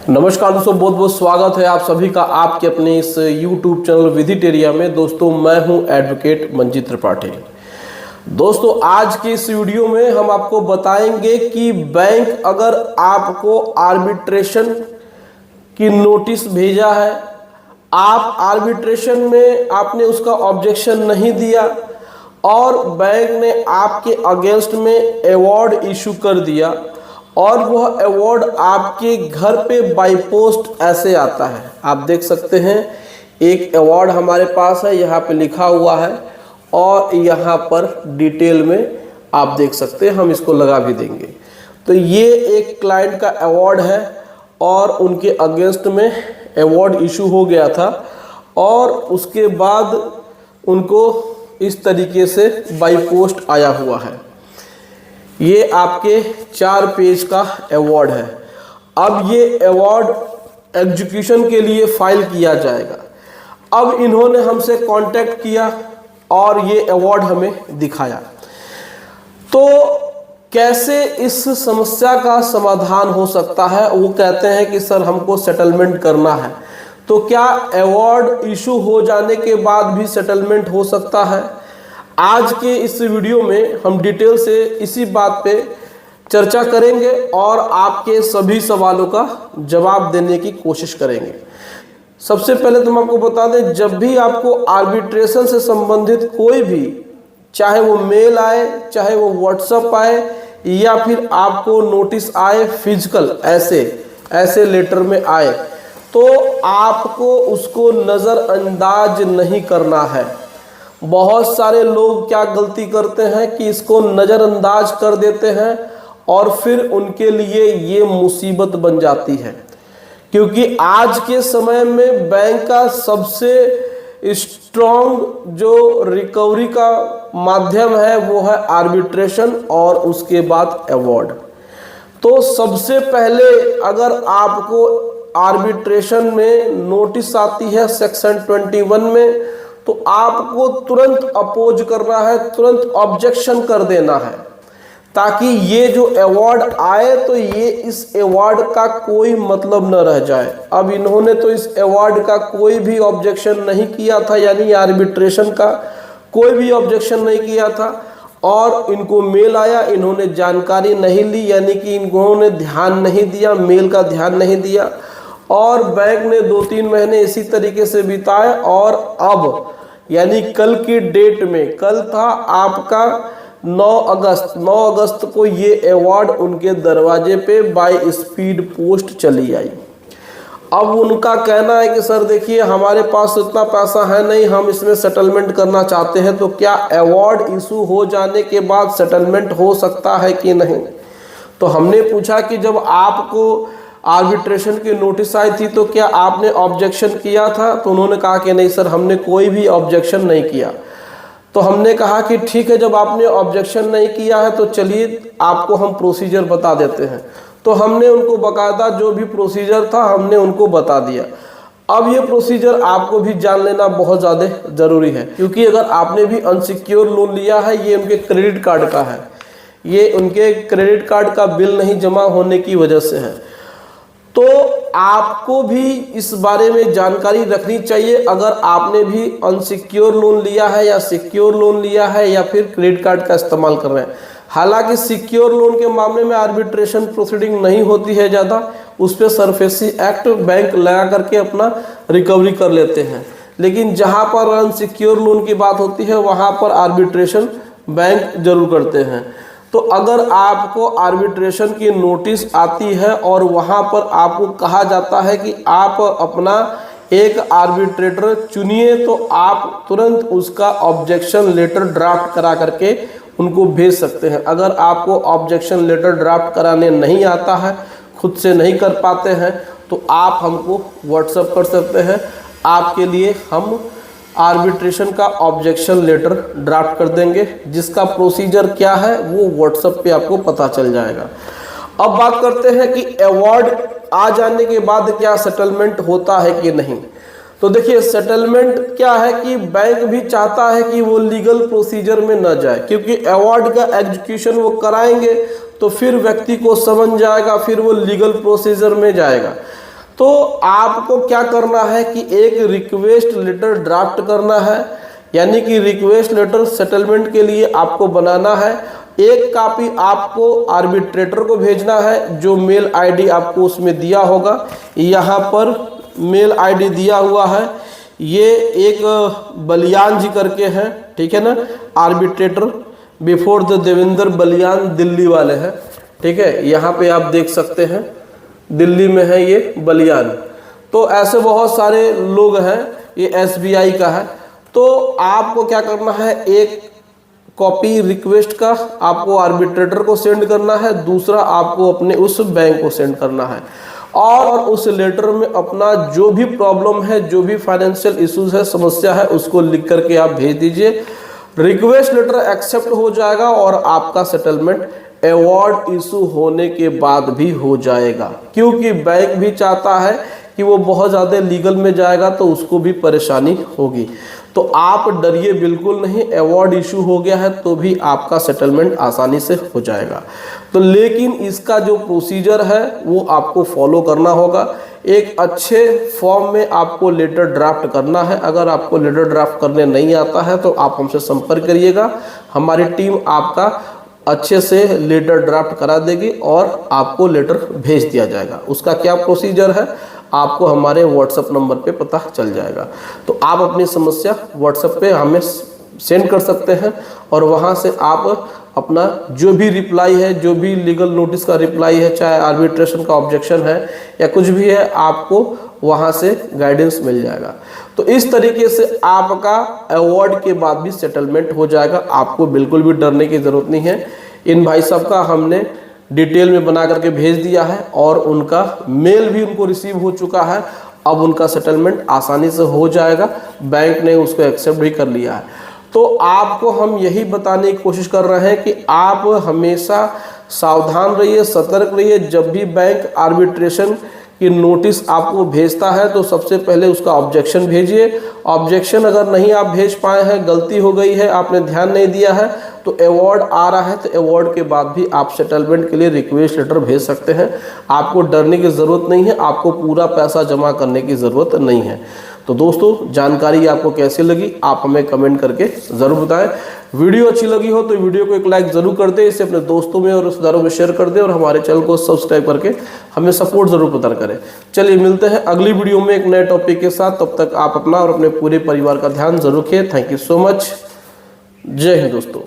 नमस्कार दोस्तों, बहुत बहुत स्वागत है आप सभी का आपके अपने इस YouTube चैनल विधिटेरिया में। दोस्तों मैं हूं एडवोकेट मंजीत त्रिपाठी। दोस्तों आज की इस वीडियो में हम आपको बताएंगे कि बैंक अगर आपको आर्बिट्रेशन की नोटिस भेजा है, आप आर्बिट्रेशन में आपने उसका ऑब्जेक्शन नहीं दिया और बैंक ने आपके अगेंस्ट में अवार्ड इशू कर दिया और वह अवार्ड आपके घर पे बाई पोस्ट ऐसे आता है। आप देख सकते हैं एक अवार्ड हमारे पास है, यहाँ पे लिखा हुआ है और यहाँ पर डिटेल में आप देख सकते हैं, हम इसको लगा भी देंगे। तो ये एक क्लाइंट का अवार्ड है और उनके अगेंस्ट में अवार्ड इशू हो गया था और उसके बाद उनको इस तरीके से बाई पोस्ट आया हुआ है। ये आपके 4 पेज का अवार्ड है। अब ये अवार्ड एग्जीक्यूशन के लिए फाइल किया जाएगा। अब इन्होंने हमसे कांटेक्ट किया और ये अवार्ड हमें दिखाया। तो कैसे इस समस्या का समाधान हो सकता है? वो कहते हैं कि सर हमको सेटलमेंट करना है। तो क्या अवार्ड इशू हो जाने के बाद भी सेटलमेंट हो सकता है? आज के इस वीडियो में हम डिटेल से इसी बात पे चर्चा करेंगे और आपके सभी सवालों का जवाब देने की कोशिश करेंगे। सबसे पहले तो हम आपको बता दें, जब भी आपको आर्बिट्रेशन से संबंधित कोई भी, चाहे वो मेल आए, चाहे वो व्हाट्सएप आए या फिर आपको नोटिस आए फिजिकल ऐसे लेटर में आए, तो आपको उसको नज़रअंदाज नहीं करना है। बहुत सारे लोग क्या गलती करते हैं कि इसको नज़रअंदाज कर देते हैं और फिर उनके लिए ये मुसीबत बन जाती है, क्योंकि आज के समय में बैंक का सबसे स्ट्रॉन्ग जो रिकवरी का माध्यम है वो है आर्बिट्रेशन और उसके बाद अवार्ड। तो सबसे पहले अगर आपको आर्बिट्रेशन में नोटिस आती है सेक्शन 21 में, तो आपको तुरंत अपोज करना है, तुरंत ऑब्जेक्शन कर देना है, ताकि ये जो अवार्ड आए तो ये इस अवार्ड का कोई मतलब न रह जाए। अब इन्होंने तो इस अवार्ड का कोई भी ऑब्जेक्शन नहीं किया था, यानी आर्बिट्रेशन का कोई भी ऑब्जेक्शन नहीं किया था और इनको मेल आया, इन्होंने जानकारी नहीं ली, यानी कि इन्होंने ध्यान नहीं दिया, मेल का ध्यान नहीं दिया और बैंक ने 2-3 महीने इसी तरीके से बिताए और अब यानी कल की डेट में, कल था आपका 9 अगस्त को ये अवार्ड उनके दरवाजे पे बाय स्पीड पोस्ट चली आई। अब उनका कहना है कि सर देखिए हमारे पास इतना पैसा है नहीं, हम इसमें सेटलमेंट करना चाहते हैं, तो क्या अवार्ड इशू हो जाने के बाद सेटलमेंट हो सकता है कि नहीं? तो हमने पूछा कि जब आपको आर्बिट्रेशन की नोटिस आई थी तो क्या आपने ऑब्जेक्शन किया था? तो उन्होंने कहा कि नहीं सर, हमने कोई भी ऑब्जेक्शन नहीं किया। तो हमने कहा कि ठीक है, जब आपने ऑब्जेक्शन नहीं किया है तो चलिए आपको हम प्रोसीजर बता देते हैं। तो हमने उनको बाकायदा जो भी प्रोसीजर था हमने उनको बता दिया। अब ये प्रोसीजर आपको भी जान लेना बहुत ज़्यादा ज़रूरी है, क्योंकि अगर आपने भी अनसिक्योर लोन लिया है, ये उनके क्रेडिट कार्ड का है, ये उनके क्रेडिट कार्ड का बिल नहीं जमा होने की वजह से है। तो आपको भी इस बारे में जानकारी रखनी चाहिए। अगर आपने भी अनसिक्योर लोन लिया है या सिक्योर लोन लिया है या फिर क्रेडिट कार्ड का इस्तेमाल कर रहे हैं। हालांकि सिक्योर लोन के मामले में आर्बिट्रेशन प्रोसीडिंग नहीं होती है ज़्यादा, उस पर सरफेसी एक्ट बैंक लगा करके अपना रिकवरी कर लेते हैं, लेकिन जहां पर अनसिक्योर लोन की बात होती है वहां पर आर्बिट्रेशन बैंक जरूर करते हैं। तो अगर आपको आर्बिट्रेशन की नोटिस आती है और वहां पर आपको कहा जाता है कि आप अपना एक आर्बिट्रेटर चुनिए, तो आप तुरंत उसका ऑब्जेक्शन लेटर ड्राफ्ट करा करके उनको भेज सकते हैं। अगर आपको ऑब्जेक्शन लेटर ड्राफ्ट कराने नहीं आता है, खुद से नहीं कर पाते हैं, तो आप हमको व्हाट्सएप कर सकते हैं। आपके लिए हम आर्बिट्रेशन का ऑब्जेक्शन लेटर ड्राफ्ट कर देंगे, जिसका प्रोसीजर क्या है वो व्हाट्सएप पे आपको पता चल जाएगा। अब बात करते हैं कि अवार्ड आ जाने के बाद क्या सेटलमेंट होता है कि नहीं। तो देखिए सेटलमेंट क्या है कि बैंक भी चाहता है कि वो लीगल प्रोसीजर में न जाए, क्योंकि अवार्ड का एग्जीक्यूशन वो कराएंगे तो फिर व्यक्ति को समझ जाएगा, फिर वो लीगल प्रोसीजर में जाएगा। तो आपको क्या करना है कि एक रिक्वेस्ट लेटर ड्राफ्ट करना है, यानी कि रिक्वेस्ट लेटर सेटलमेंट के लिए आपको बनाना है। एक कॉपी आपको आर्बिट्रेटर को भेजना है, जो मेल आईडी आपको उसमें दिया होगा। यहाँ पर मेल आईडी दिया हुआ है, ये एक बलियान जी करके हैं, ठीक है ना, arbitrator before the Devendra Baliyan Delhi वाले हैं, ठीक है। यहाँ पे आप देख सकते हैं दिल्ली में है ये बलियान। तो ऐसे बहुत सारे लोग हैं, ये SBI का है। तो आपको क्या करना है, एक कॉपी रिक्वेस्ट का आपको आर्बिट्रेटर को सेंड करना है, दूसरा आपको अपने उस बैंक को सेंड करना है, और उस लेटर में अपना जो भी प्रॉब्लम है, जो भी फाइनेंशियल इश्यूज है, समस्या है, उसको लिख करके आप भेज दीजिए। रिक्वेस्ट लेटर एक्सेप्ट हो जाएगा और आपका सेटलमेंट अवार्ड इशू होने के बाद भी हो जाएगा, क्योंकि बैंक भी चाहता है कि वो बहुत ज़्यादा लीगल में जाएगा तो उसको भी परेशानी होगी। तो आप डरिए बिल्कुल नहीं, अवार्ड इशू हो गया है तो भी आपका सेटलमेंट आसानी से हो जाएगा। तो लेकिन इसका जो प्रोसीजर है वो आपको फॉलो करना होगा। एक अच्छे फॉर्म में आपको लेटर ड्राफ्ट करना है। अगर आपको लेटर ड्राफ्ट करने नहीं आता है तो आप हमसे संपर्क करिएगा, हमारी टीम आपका अच्छे से लेटर ड्राफ्ट करा देगी और आपको लेटर भेज दिया जाएगा। उसका क्या प्रोसीजर है आपको हमारे व्हाट्सएप नंबर पे पता चल जाएगा। तो आप अपनी समस्या व्हाट्सएप पे हमें सेंड कर सकते हैं और वहाँ से आप अपना जो भी रिप्लाई है, जो भी लीगल नोटिस का रिप्लाई है, चाहे आर्बिट्रेशन का ऑब्जेक्शन है या कुछ भी है, आपको वहाँ से गाइडेंस मिल जाएगा। तो इस तरीके से आपका अवार्ड के बाद भी सेटलमेंट हो जाएगा। आपको बिल्कुल भी डरने की ज़रूरत नहीं है। इन भाई साहब का हमने डिटेल में बना करके भेज दिया है और उनका मेल भी उनको रिसीव हो चुका है। अब उनका सेटलमेंट आसानी से हो जाएगा, बैंक ने उसको एक्सेप्ट भी कर लिया है। तो आपको हम यही बताने की कोशिश कर रहे हैं कि आप हमेशा सावधान रहिए, सतर्क रहिए। जब भी बैंक आर्बिट्रेशन की नोटिस आपको भेजता है तो सबसे पहले उसका ऑब्जेक्शन भेजिए। ऑब्जेक्शन अगर नहीं आप भेज पाए हैं, गलती हो गई है, आपने ध्यान नहीं दिया है, तो अवार्ड आ रहा है, तो अवार्ड के बाद भी आप सेटलमेंट के लिए रिक्वेस्ट लेटर भेज सकते हैं। आपको डरने की ज़रूरत नहीं है, आपको पूरा पैसा जमा करने की ज़रूरत नहीं है। तो दोस्तों, जानकारी आपको कैसी लगी आप हमें कमेंट करके ज़रूर बताएं। वीडियो अच्छी लगी हो तो वीडियो को एक लाइक ज़रूर कर दें, इसे अपने दोस्तों में और रिश्तेदारों में शेयर कर दें और हमारे चैनल को सब्सक्राइब करके हमें सपोर्ट ज़रूर प्रदान करें। चलिए मिलते हैं अगली वीडियो में एक नए टॉपिक के साथ। तब तक आप अपना और अपने पूरे परिवार का ध्यान जरूर रखें। Thank you so much. जय हिंद दोस्तों।